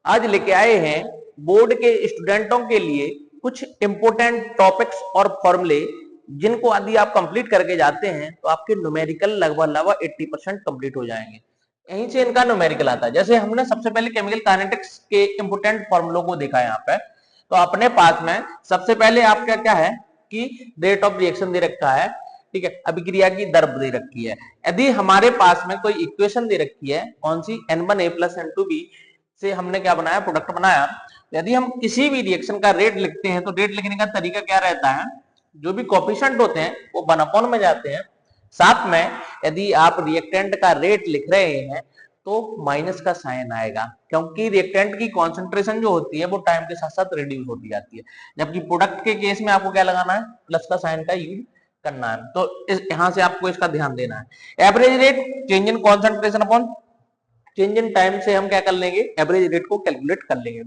आज लेके आए हैं बोर्ड के स्टूडेंटों के लिए कुछ इंपोर्टेंट टॉपिक्स और फॉर्मूले जिनको यदि आप कंप्लीट करके जाते हैं तो आपके न्यूमेरिकल लगभग 80% कंप्लीट हो जाएंगे। यहीं से इनका न्यूमेरिकल आता है। जैसे हमने सबसे पहले केमिकल काइनेटिक्स के इंपोर्टेंट फॉर्मूलों को देखा यहाँ पे, तो अपने पास में सबसे पहले आपका क्या है कि रेट ऑफ रिएक्शन दे रखा है, ठीक है, अभिक्रिया की दर दे रखी है। यदि हमारे पास में कोई इक्वेशन दे रखी है, कौन सी, N1A + N2B से हमने क्या बनाया, प्रोडक्ट बनाया। यदि हम किसी भी रिएक्शन का रेट लिखते हैं तो रेट लिखने का तरीका क्या रहता है, जो भी कोफिशिएंट होते हैं वो 1/, में जाते हैं। साथ में यदि आप रिएक्टेंट का रेट लिख रहे हैं तो माइनस का साइन आएगा, क्योंकि रिएक्टेंट की कॉन्सेंट्रेशन जो होती है वो टाइम के साथ साथ रिड्यूस होती जाती है, जबकि प्रोडक्ट के केस में आपको क्या लगाना है, प्लस का साइन का यूज करना है। तो यहां से आपको इसका ध्यान देना है। Average rate change in concentration upon change in time से हम क्या कर लेंगे, एवरेज रेट को कैलकुलेट कर लेंगे।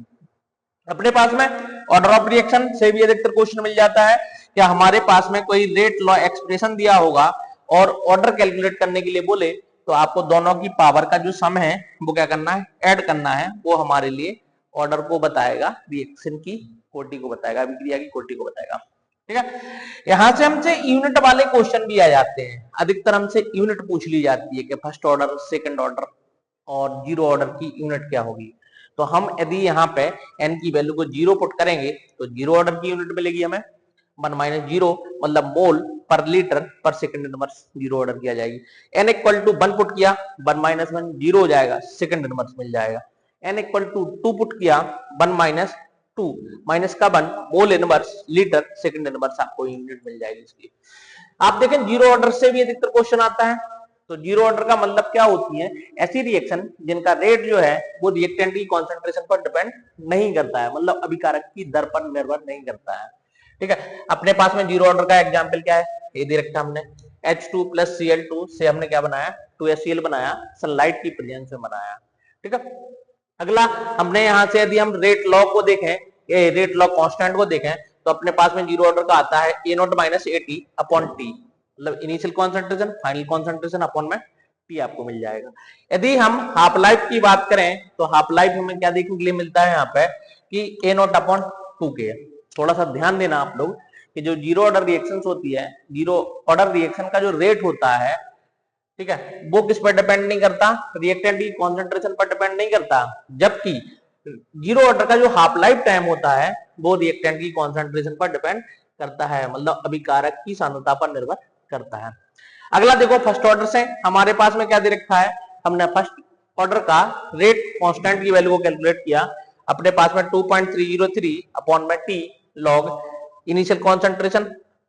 अपने पास में ऑर्डर ऑफ रिएक्शन से भी अधिकतर क्वेश्चन मिल जाता है। क्या हमारे पास में कोई रेट लॉ एक्सप्रेशन दिया होगा और ऑर्डर कैलकुलेट करने के लिए बोले तो आपको दोनों की पावर का जो सम है वो क्या करना है, ऐड करना है। वो हमारे लिए ऑर्डर को बताएगा, रिएक्शन की कोटि को बताएगा, अभिक्रिया की कोटि को बताएगा, ठीक है। यहां से हमसे यूनिट वाले क्वेश्चन भी आ जाते हैं। अधिकतर हमसे यूनिट पूछ ली जाती है कि फर्स्ट ऑर्डर, सेकंड ऑर्डर और जीरो ऑर्डर की यूनिट क्या होगी। तो हम यदि यहाँ पे n की वैल्यू को 0 पुट करेंगे तो जीरो ऑर्डर की यूनिट मिलेगी हमें 1 - 0, मतलब मोल पर लीटर पर सेकंड इनवर्स जीरो ऑर्डर की आ जाएगी। n = 1 पुट किया, 1 - 1 0 हो जाएगा, सेकंड इनवर्स मिल जाएगा। n = 2 पुट किया, 1 - 2 माइनस का 1 mole inverse litre second inverse आपको यूनिट मिल जाएगी इसकी। आप देखें जीरो ऑर्डर से भी अधिकतर क्वेश्चन आता है। तो जीरो ऑर्डर का मतलब क्या होती है, ऐसी रिएक्शन जिनका रेट जो है वो रिएक्टेंट की कॉन्सेंट्रेशन पर डिपेंड नहीं करता है, मतलब अभिकारक की दर पर निर्भर नहीं करता है, ठीक है। अपने पास में जीरो ऑर्डर का एग्जांपल क्या है, ये दे रखा हमने H2 + Cl2 से हमने क्या बनाया, 2HCl बनाया, सनलाइट की प्रेजेंस में बनाया, ठीक है। अगला हमने यहां से यदि हम रेट लॉ को देखें, ये रेट लॉ कांस्टेंट को देखें तो अपने पास में जीरो ऑर्डर का आता है A0 - AT/T, मतलब initial concentration final concentration upon में टी आपको मिल जाएगा। यदि हम हाफ लाइफ की बात करें तो हाफ लाइफ हमें क्या देखने के लिए मिलता है यहाँ पे कि A0/2K। थोड़ा सा ध्यान देना आप लोग कि जो जीरो ऑर्डर रिएक्शंस होती है, जीरो ऑर्डर रिएक्शन का जो रेट होता है, ठीक है, वो किस पर डिपेंड नहीं करता, रिएक्टेंट की कॉन्सेंट्रेशन पर डिपेंड नहीं करता। जबकि जीरो ऑर्डर का जो हाफ लाइफ टाइम होता है वो रिएक्टेंट की कॉन्सेंट्रेशन पर डिपेंड करता है, मतलब अभिकारक की सांद्रता पर निर्भर करता है। अगला देखो फर्स्ट ऑर्डर से हमारे पास में क्या दे रखा है, हमने फर्स्ट ऑर्डर का रेट कांस्टेंट की वैल्यू को कैलकुलेट किया। अपने पास में 2.303 अपॉन में T log initial concentration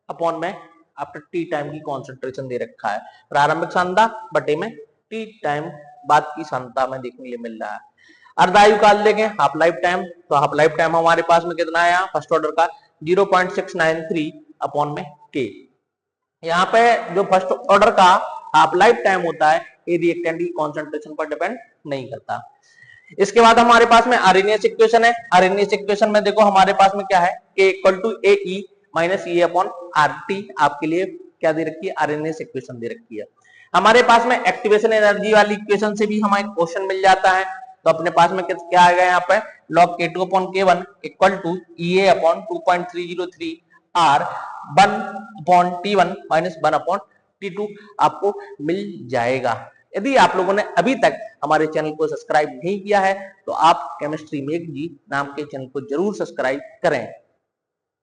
upon में आफ्टर टी टाइम की कॉन्सेंट्रेशन दे रखा है। प्रारंभिक सांद्रता बटे में टी टाइम बाद की सांद्रता में देखने के लिए मिल रहा है। अर्धायु काल देखें, हाफ लाइफ टाइम, तो हाफ लाइफ टाइम हमारे पास में कितना है, फर्स्ट ऑर्डर का 0.693 अपॉन में के। यहाँ पे जो फर्स्ट ऑर्डर का हाफ लाइफ टाइम होता है ये रिएक्टेंट की कॉन्सेंट्रेशन पर डिपेंड नहीं करता। इसके बाद हमारे पास में आरएनएस इक्वेशन है। आरएनएस इक्वेशन में देखो हमारे पास में क्या है, K = AE - E/RT आपके लिए क्या दे रखी है, आरएनएस इक्वेशन दे रखी है। हमारे पास में एक्टिवेशन एनर्जी वाली इक्वेशन से भी हमारे क्वेश्चन मिल जाता है। तो अपने पास में क्या आएगा यहाँ पे, log K2/K1 = EA/2.303 R 1/T1 - 1/T2 आपको मिल जाएगा। यदि आप लोगों ने अभी तक हमारे चैनल को सब्सक्राइब नहीं किया है तो आप केमिस्ट्री मेघ जी नाम के चैनल को जरूर सब्सक्राइब करें।